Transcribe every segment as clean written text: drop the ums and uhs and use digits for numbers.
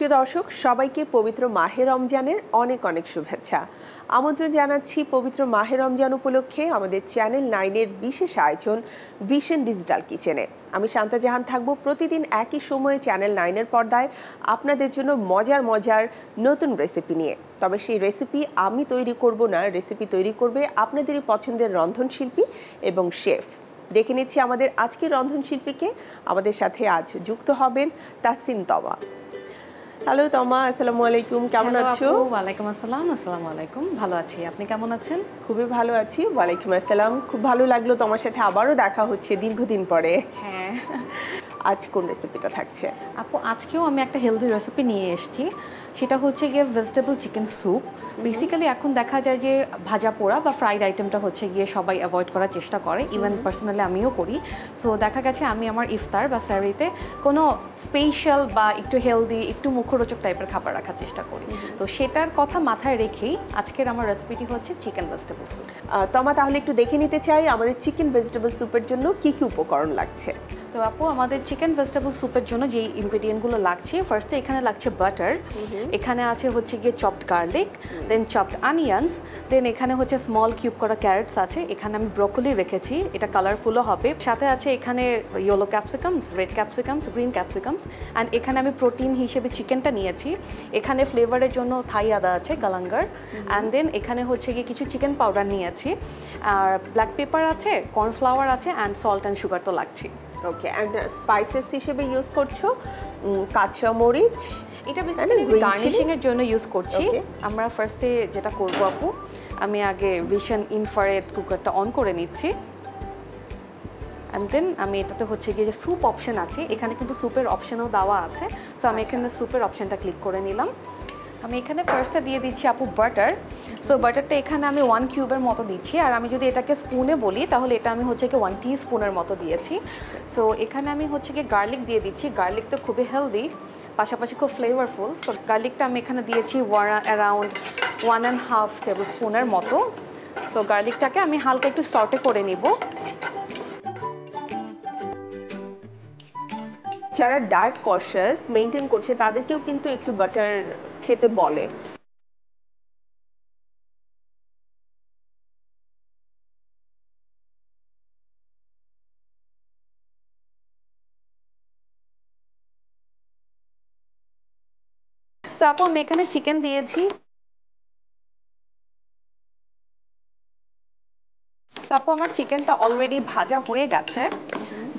প্রিয় দর্শক, সবাইকে পবিত্র মাহে রমজানের অনেক অনেক শুভেচ্ছা। আমন্ত্রণ জানাচ্ছি পবিত্র মাহে রমজান উপলক্ষে আমাদের চ্যানেল 9-এর বিশেষ আয়োজন ভিশন ডিজিটাল কিচেনে। আমি শান্তা জাহান থাকবো প্রতিদিন একই সময়ে চ্যানেল 9-এর পর্দায় আপনাদের জন্য মজার মজার নতুন রেসিপি নিয়ে। তবে সেই রেসিপি আমি তৈরি করব না, রেসিপি তৈরি করবে আপনাদেরই পছন্দের রন্ধনশিল্পী এবং শেফ। দেখে নিচ্ছি আমাদের আজকের রন্ধনশিল্পীকে। আমাদের সাথে আজ যুক্ত হবেন তাসিন তমা। হ্যালো তমা, আসসালামু আলাইকুম, কেমন আছো? ওয়ালাইকুম আসসালাম। আসসালামু আলাইকুম, ভালো আছি, আপনি কেমন আছেন? খুবই ভালো আছি। ওয়ালাইকুম আসসালাম। খুব ভালো লাগলো তোমার সাথে আবারও দেখা হচ্ছে দীর্ঘদিন পরে। হ্যাঁ, আজ কোন রেসিপিটা থাকছে? আপু আজকেও আমি একটা হেলদি রেসিপি নিয়ে এসেছি, সেটা হচ্ছে গিয়ে ভেজিটেবল চিকেন স্যুপ। বেসিক্যালি এখন দেখা যায় যে ভাজা পোড়া বা ফ্রাইড আইটেমটা হচ্ছে গিয়ে সবাই অ্যাভয়েড করার চেষ্টা করে, ইভেন পার্সোনালি আমিও করি। সো দেখা গেছে আমি আমার ইফতার বা স্যারিতে কোনো স্পেশাল বা একটু হেলদি, একটু মুখরোচক টাইপের খাবার রাখার চেষ্টা করি। তো সেটার কথা মাথায় রেখেই আজকের আমার রেসিপিটি হচ্ছে চিকেন ভেজিটেবল স্যুপ। তমা, তাহলে একটু দেখে নিতে চাই আমাদের চিকেন ভেজিটেবল স্যুপের জন্য কি কি উপকরণ লাগছে। তো আপু আমাদের চিকেন ভেজিটেবল স্যুপের জন্য যেই ইনগ্রেডিয়েন্টগুলো লাগছে, ফার্স্টে এখানে লাগছে বাটার, এখানে আছে হচ্ছে গিয়ে চপড গার্লিক, দেন চপড অনিয়ন্স, দেন এখানে হচ্ছে স্মল কিউব করা ক্যারেটস আছে, এখানে আমি ব্রোকলি রেখেছি, এটা কালারফুলও হবে, সাথে আছে এখানে ইয়েলো ক্যাপসিকামস, রেড ক্যাপসিকামস, গ্রিন ক্যাপসিকামস, অ্যান্ড এখানে আমি প্রোটিন হিসেবে চিকেনটা নিয়েছি। এখানে ফ্লেভারের জন্য থাই আদা আছে, গালাঙ্গার, অ্যান্ড দেন এখানে হচ্ছে গিয়ে কিছু চিকেন পাউডার নিয়েছি, আর ব্ল্যাক পেপার আছে, কর্নফ্লাওয়ার আছে, অ্যান্ড সল্ট অ্যান্ড সুগার তো লাগছে। ওকে, অ্যান্ড স্পাইসেস হিসেবে ইউজ করছো কাঁচা মরিচ। এটা বেসিক্যালি আমি গার্নিশিং এর জন্য ইউজ করছি। আমরা ফার্স্টে যেটা করব আপু, আমি আগে ভিশন ইনফ্রারেড কুকারটা অন করে নিচ্ছি, অ্যান্ড দেন আমি এটাতে হচ্ছে গিয়ে যে স্যুপ অপশন আছে, এখানে কিন্তু স্যুপের অপশনও দেওয়া আছে। সো আমি এখানে স্যুপের অপশনটা ক্লিক করে নিলাম। আমি এখানে ফার্স্টে দিয়ে দিচ্ছি আপু বাটার। সো বাটারটা এখানে আমি 1 কিউবের মতো দিচ্ছি, আর আমি যদি এটাকে স্পুনে বলি তাহলে এটা আমি হচ্ছে কি 1 টিস্পুনের মতো দিয়েছি। সো এখানে আমি হচ্ছে কি গার্লিক দিয়ে দিচ্ছি, গার্লিক তো খুবই হেলদি, পাশাপাশি খুব ফ্লেভারফুল। সো গার্লিকটা আমি এখানে দিয়েছি অ্যারাউন্ড 1.5 টেবিল স্পুনের মতো। সো গার্লিকটাকে আমি হালকা একটু সর্টে করে নিব। যারা ডায়েট কনশাস মেইনটেইন করছে তাদেরকেও কিন্তু একটু বাটার খেতে বলে। সো আপু আমি এখানে চিকেন দিয়েছি। সো আপু আমার চিকেনটা অলরেডি ভাজা হয়ে গেছে।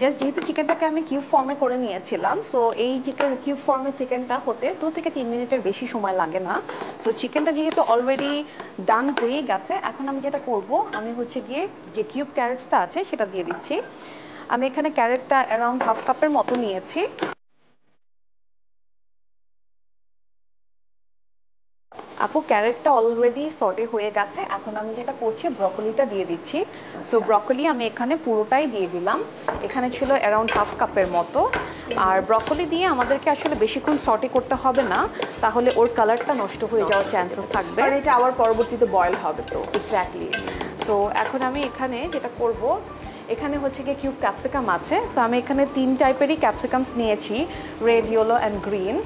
জাস্ট যেহেতু চিকেনটাকে আমি কিউব ফর্মে করে নিয়েছিলাম, সো এই চিকেন কিউব ফর্মের চিকেনটা হতে 2 থেকে 3 মিনিটের বেশি সময় লাগে না। সো চিকেনটা যেহেতু অলরেডি ডান হয়ে গেছে, এখন আমি যেটা করব, আমি হচ্ছে গিয়ে যে কিউব ক্যারেটসটা আছে সেটা দিয়ে দিচ্ছি। আমি এখানে ক্যারেটটা অ্যারাউন্ড 1/2 কাপের মতো নিয়েছি। আপু ক্যারেটটা অলরেডি সর্টে হয়ে গেছে, এখন আমি যেটা করছি ব্রকলিটা দিয়ে দিচ্ছি। সো ব্রকলি আমি এখানে পুরোটাই দিয়ে দিলাম, এখানে ছিল অ্যারাউন্ড 1/2 কাপের মতো। আর ব্রকলি দিয়ে আমাদেরকে আসলে বেশিক্ষণ সর্টে করতে হবে না, তাহলে ওর কালারটা নষ্ট হয়ে যাওয়ার চান্সেস থাকবে, আর এটা আবার পরবর্তীতে বয়েল হবে তো। এক্স্যাক্টলি। সো এখন আমি এখানে যেটা করব, এখানে হচ্ছে গিয়ে কিউব ক্যাপসিকাম আছে। সো আমি এখানে 3 টাইপেরই ক্যাপসিকামস নিয়েছি, red, yellow and green.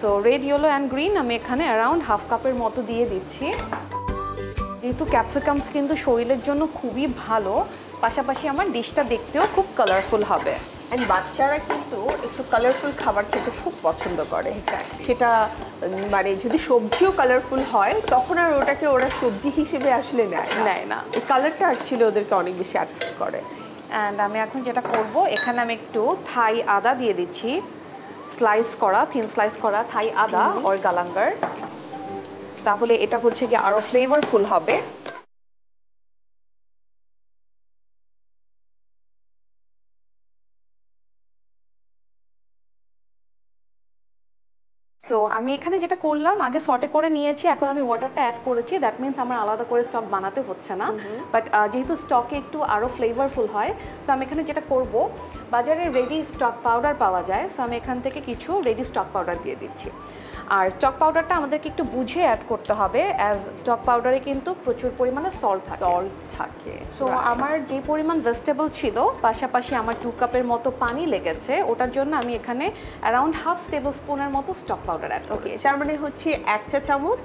So red, yellow and green আমি এখানে অ্যারাউন্ড 1/2 কাপের মতো দিয়ে দিচ্ছি। যেহেতু ক্যাপসিকামস কিন্তু শরীরের জন্য খুবই ভালো, পাশাপাশি আমার ডিশটা দেখতেও খুব কালারফুল হবে। অ্যান্ড বাচ্চারা কিন্তু একটু কালারফুল খাবার খেতে খুব পছন্দ করে। সেটা মানে যদি সবজিও কালারফুল হয় তখন আর ওটাকে ওরা সবজি হিসেবে আসলে নেয় না। এই কালারটা অ্যাকচুয়ালি ওদেরকে অনেক বেশি অ্যাট্রাক্ট করে। অ্যান্ড আমি এখন যেটা করব, এখানে আমি একটু থাই আদা দিয়ে দিচ্ছি, থিন স্লাইস করা থাই আদা আর গালাঙ্গার, তাহলে এটা হচ্ছে গিয়ে আরো ফ্লেভারফুল হবে। সো আমি এখানে যেটা করলাম, আগে সর্টে করে নিয়েছি, এখন আমি ওয়াটারটা অ্যাড করেছি, দ্যাট মিনস আমার আলাদা করে স্টক বানাতে হচ্ছে না। বাট যেহেতু স্টকে একটু আরও ফ্লেভারফুল হয়, সো আমি এখানে যেটা করব, বাজারে রেডি স্টক পাউডার পাওয়া যায়, সো আমি এখান থেকে কিছু রেডি স্টক পাউডার দিয়ে দিচ্ছি। আর স্টক পাউডারটা আমাদেরকে একটু বুঝে অ্যাড করতে হবে, অ্যাজ স্টক পাউডারে কিন্তু প্রচুর পরিমাণে সল্ট থাকে। সো আমার যে পরিমাণ ভেজিটেবল ছিল, পাশাপাশি আমার 2 কাপের মতো পানি লেগেছে, ওটার জন্য আমি এখানে অ্যারাউন্ড হাফ টেবিল স্পুনের মতো স্টক পাউডার অ্যাড করি। তার মানে হচ্ছে 1 চা চামচ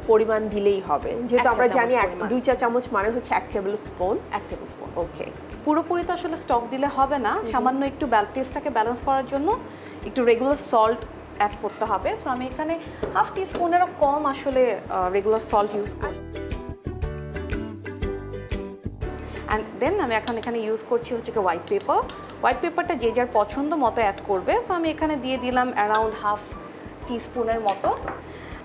পরিমাণ দিলেই হবে, যেহেতু আমরা জানি 2 চা চামচ মানে হচ্ছে 1 টেবিল স্পুন। ওকে, পুরোপুরি তো আসলে স্টক দিলে হবে না, সামান্য একটু টেস্টটাকে ব্যালেন্স করার জন্য একটু রেগুলার সল্ট অ্যাড করতে হবে। সো আমি এখানে হাফ টিস্পুনেরও কম আসলে রেগুলার সল্ট ইউজ করি। অ্যান্ড দেন আমি এখন এখানে ইউজ করছি হচ্ছে হোয়াইট পেপার। হোয়াইট পেপারটা যে যার পছন্দ মতো অ্যাড করবে। সো আমি এখানে দিয়ে দিলাম অ্যারাউন্ড হাফ টিস্পুনের মতো।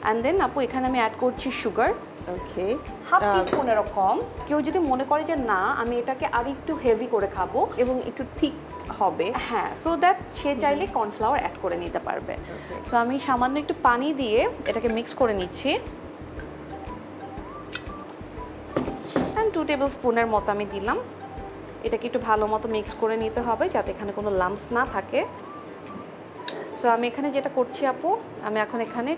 অ্যান্ড দেন আপু এখানে আমি অ্যাড করছি সুগার। ওকে, হাফ টিস্পুনেরও কম। কেউ যদি মনে করে যে না আমি এটাকে আর একটু হেভি করে খাবো এবং একটু থিক হবে, হ্যাঁ, সো দ্যাট সে চাইলে কর্নফ্লাওয়ার অ্যাড করে নিতে পারবে। সো আমি সামান্য একটু পানি দিয়ে এটাকে মিক্স করে নিচ্ছি। অ্যান্ড 2 টেবিল স্পুনের মতো আমি দিলাম। এটাকে একটু ভালো মতো মিক্স করে নিতে হবে যাতে এখানে কোনো লাম্পস না থাকে। সো আমি এখানে যেটা করছি আপু, আমি এখন এখানে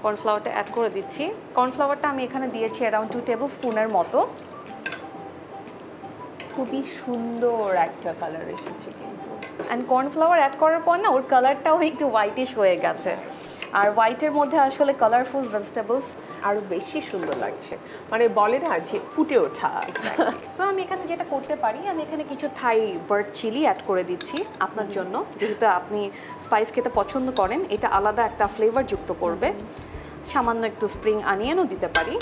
কর্নফ্লাওয়ারটা অ্যাড করে দিচ্ছি। কর্নফ্লাওয়ারটা আমি এখানে দিয়েছি অ্যারাউন্ড 2 টেবিল স্পুনের মতো। খুবই সুন্দর একটা কালার এসেছে কিন্তু। অ্যান্ড কর্নফ্লাওয়ার অ্যাড করার পর না ওর কালারটাও একটু হোয়াইটিশ হয়ে গেছে, আর হোয়াইটের মধ্যে আসলে কালারফুল ভেজিটেবলস আরও বেশি সুন্দর লাগছে, মানে বলে না যে ফুটে ওঠা। সো আমি এখানে যেটা করতে পারি, আমি এখানে কিছু থাই বার্ড চিলি অ্যাড করে দিচ্ছি আপনার জন্য, যেহেতু আপনি স্পাইস খেতে পছন্দ করেন, এটা আলাদা একটা ফ্লেভার যুক্ত করবে। সামান্য একটু স্প্রিং অনিয়নও দিতে পারি।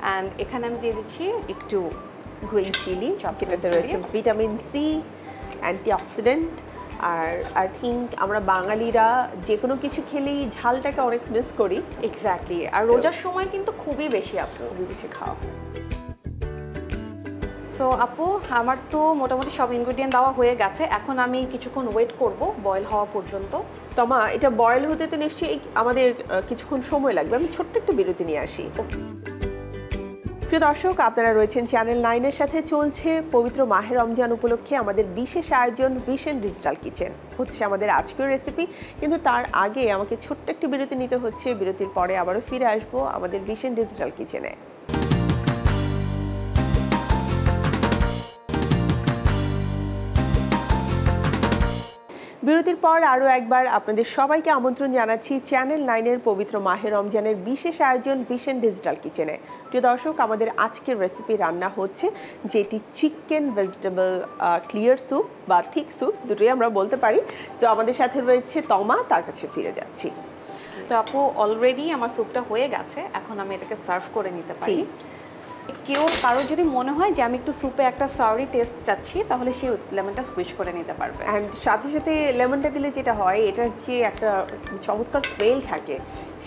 অ্যান্ড এখানে আমি দিয়ে দিচ্ছি একটু গ্রিন চিলি, যেটাতে রয়েছে ভিটামিন সি, অ্যান্টিঅক্সিডেন্ট। আর আই থিঙ্ক আমরা বাঙালিরা যে কোনো কিছু খেলেই ঝালটাকে অনেক মিস করি। এক্স্যাক্টলি, আর রোজার সময় কিন্তু খুবই বেশি খাওয়া। সো আপু আমার তো মোটামুটি সব ইনগ্রেডিয়েন্ট দেওয়া হয়ে গেছে, এখন আমি কিছুক্ষণ ওয়েট করব বয়েল হওয়া পর্যন্ত। তমা, এটা বয়েল হতে তো নিশ্চয়ই আমাদের কিছুক্ষণ সময় লাগবে, আমি ছোট্ট একটু বিরতি নিয়ে আসি। প্রিয় দর্শক, আপনারা রয়েছেন চ্যানেল 9-এর সাথে। চলছে পবিত্র মাহে রমজান উপলক্ষে আমাদের বিশেষ আয়োজন ভিশন ডিজিটাল কিচেন, হচ্ছে আমাদের আজকের রেসিপি। কিন্তু তার আগে আমাকে ছোট্ট একটি বিরতি নিতে হচ্ছে, বিরতির পরে আবারও ফিরে আসবো আমাদের ভিশন ডিজিটাল কিচেনে। বিরতির পর আরও একবার আপনাদের সবাইকে আমন্ত্রণ জানাচ্ছি চ্যানেল 9-এর পবিত্র মাহে রমজানের বিশেষ আয়োজন ভিশন ডিজিটাল কিচেনে। প্রিয় দর্শক, আমাদের আজকের রেসিপি রান্না হচ্ছে, যেটি চিকেন ভেজিটেবল ক্লিয়ার স্যুপ বা থিক স্যুপ, দুটোই আমরা বলতে পারি। সো আমাদের সাথে রয়েছে তমা, তার কাছে ফিরে যাচ্ছি। তো আপু অলরেডি আমার স্যুপটা হয়ে গেছে, এখন আমি এটাকে সার্ভ করে নিতে পারি। কারো যদি মনে হয় যে আমি একটু স্যুপে একটা সাউরি টেস্ট চাচ্ছি, তাহলে সে লেমনটা স্কুইজ করে নিতে পারবে। অ্যান্ড সাথে সাথে লেমনটা দিলে যেটা হয়, এটার যে একটা চমৎকার স্মেল থাকে,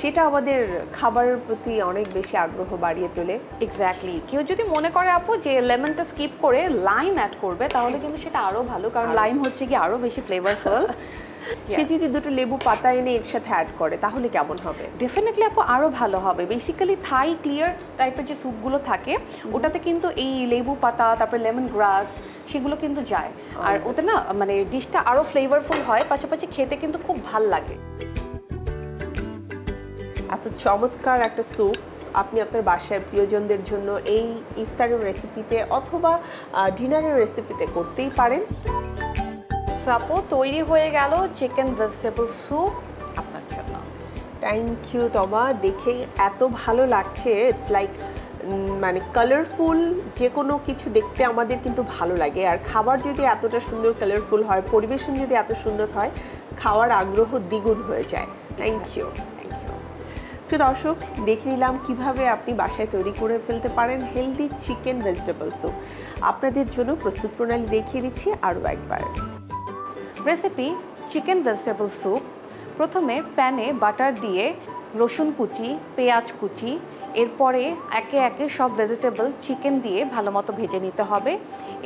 সেটা আমাদের খাবারের প্রতি অনেক বেশি আগ্রহ বাড়িয়ে তোলে। এক্স্যাক্টলি, কেউ যদি মনে করে আপু যে লেমনটা স্কিপ করে লাইম অ্যাড করবে, তাহলে কিন্তু সেটা আরও ভালো, কারণ লাইম হচ্ছে কি আরও বেশি ফ্লেভারফুল। সে যদি দুটো লেবু পাতা এনে এর সাথে অ্যাড করে, তাহলে কেমন হবে? ডেফিনেটলি আপু আরও ভালো হবে। বেসিক্যালি থাই ক্লিয়ার টাইপের যে স্যুপগুলো থাকে, ওটাতে কিন্তু এই লেবু পাতা, তারপরে লেমন গ্রাস, সেগুলো কিন্তু যায়, আর ওতে না মানে ডিশটা আরও ফ্লেভারফুল হয়, পাশাপাশি খেতে কিন্তু খুব ভাল লাগে। এত চমৎকার একটা স্যুপ আপনি আপনার বাসায় প্রিয়জনদের জন্য এই ইফতারের রেসিপিতে অথবা ডিনারের রেসিপিতে করতেই পারেন। সো আপু তৈরি হয়ে গেল চিকেন ভেজিটেবল স্যুপ আপনার জন্য। থ্যাংক ইউ তমা, দেখেই এত ভালো লাগছে। ইটস লাইক মানে কালারফুল যে কোনো কিছু দেখতে আমাদের কিন্তু ভালো লাগে, আর খাবার যদি এতটা সুন্দর কালারফুল হয়, পরিবেশন যদি এত সুন্দর হয়, খাওয়ার আগ্রহ দ্বিগুণ হয়ে যায়। Thank you. প্রিয় দর্শক, দেখে নিলাম কীভাবে আপনি বাসায় তৈরি করে ফেলতে পারেন হেলদি চিকেন ভেজিটেবল স্যুপ। আপনাদের জন্য প্রস্তুত প্রণালী দেখিয়ে দিচ্ছি আরও একবার। Recipe chicken vegetable soup. প্রথমে প্যানে বাটার দিয়ে রসুন কুচি, পেঁয়াজ কুচি, এরপরে একে একে সব ভেজিটেবল চিকেন দিয়ে ভালো মতো ভেজে নিতে হবে।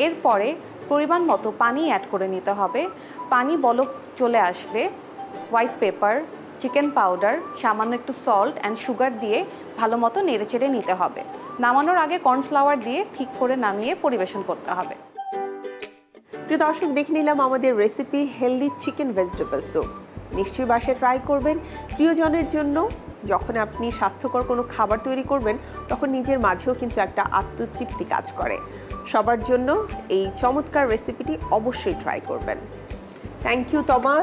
এরপরে পরিমাণ মতো পানি অ্যাড করে নিতে হবে। পানি বলক চলে আসলে হোয়াইট পেপার, চিকেন পাউডার, সামান্য একটু সল্ট অ্যান্ড সুগার দিয়ে ভালো মতো নেড়েচেড়ে নিতে হবে। নামানোর আগে কর্নফ্লাওয়ার দিয়ে ঠিক করে নামিয়ে পরিবেশন করতে হবে। প্রিয় দর্শক, দেখে নিলাম আমাদের recipe healthy chicken vegetable soup. নিশ্চয়ই বাসায় ট্রাই করবেন। প্রিয়জনের জন্য যখন আপনি স্বাস্থ্যকর কোনো খাবার তৈরি করবেন তখন নিজের মাঝেও কিন্তু একটা আত্মতৃপ্তি কাজ করে। সবার জন্য এই চমৎকার রেসিপিটি অবশ্যই ট্রাই করবেন। থ্যাংক ইউ তমা,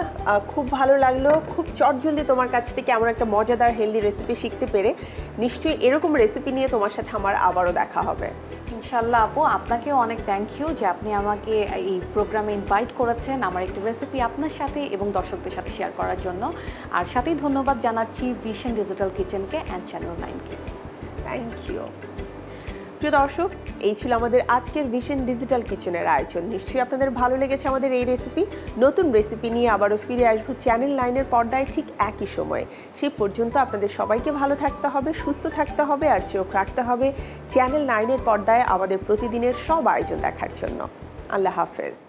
খুব ভালো লাগলো। খুব চটজলদি তোমার কাছ থেকে এমন একটা মজাদার হেলদি রেসিপি শিখতে পেরে। নিশ্চয়ই এরকম রেসিপি নিয়ে তোমার সাথে আমার আবারও দেখা হবে। ইনশাল্লাহ আপু, আপনাকেও অনেক থ্যাংক ইউ যে আপনি আমাকে এই প্রোগ্রামে ইনভাইট করেছেন আমার একটি রেসিপি আপনার সাথে এবং দর্শকদের সাথে শেয়ার করার জন্য। আর সাথেই ধন্যবাদ জানাচ্ছি ভিশন ডিজিটাল কিচেনকে অ্যান্ড চ্যানেল 9কে। Thank you. প্রিয় দর্শক, এই ছিল আমাদের আজকের ভিশন ডিজিটাল কিচেনের আয়োজন। নিশ্চয়ই আপনাদের ভালো লেগেছে আমাদের এই রেসিপি। নতুন রেসিপি নিয়ে আবারও ফিরে আসবো চ্যানেল 9-এর পর্দায় ঠিক একই সময়ে। সেই পর্যন্ত আপনাদের সবাইকে ভালো থাকতে হবে, সুস্থ থাকতে হবে আর চোখ রাখতে হবে চ্যানেল 9-এর পর্দায় আমাদের প্রতিদিনের সব আয়োজন দেখার জন্য। আল্লাহ হাফেজ।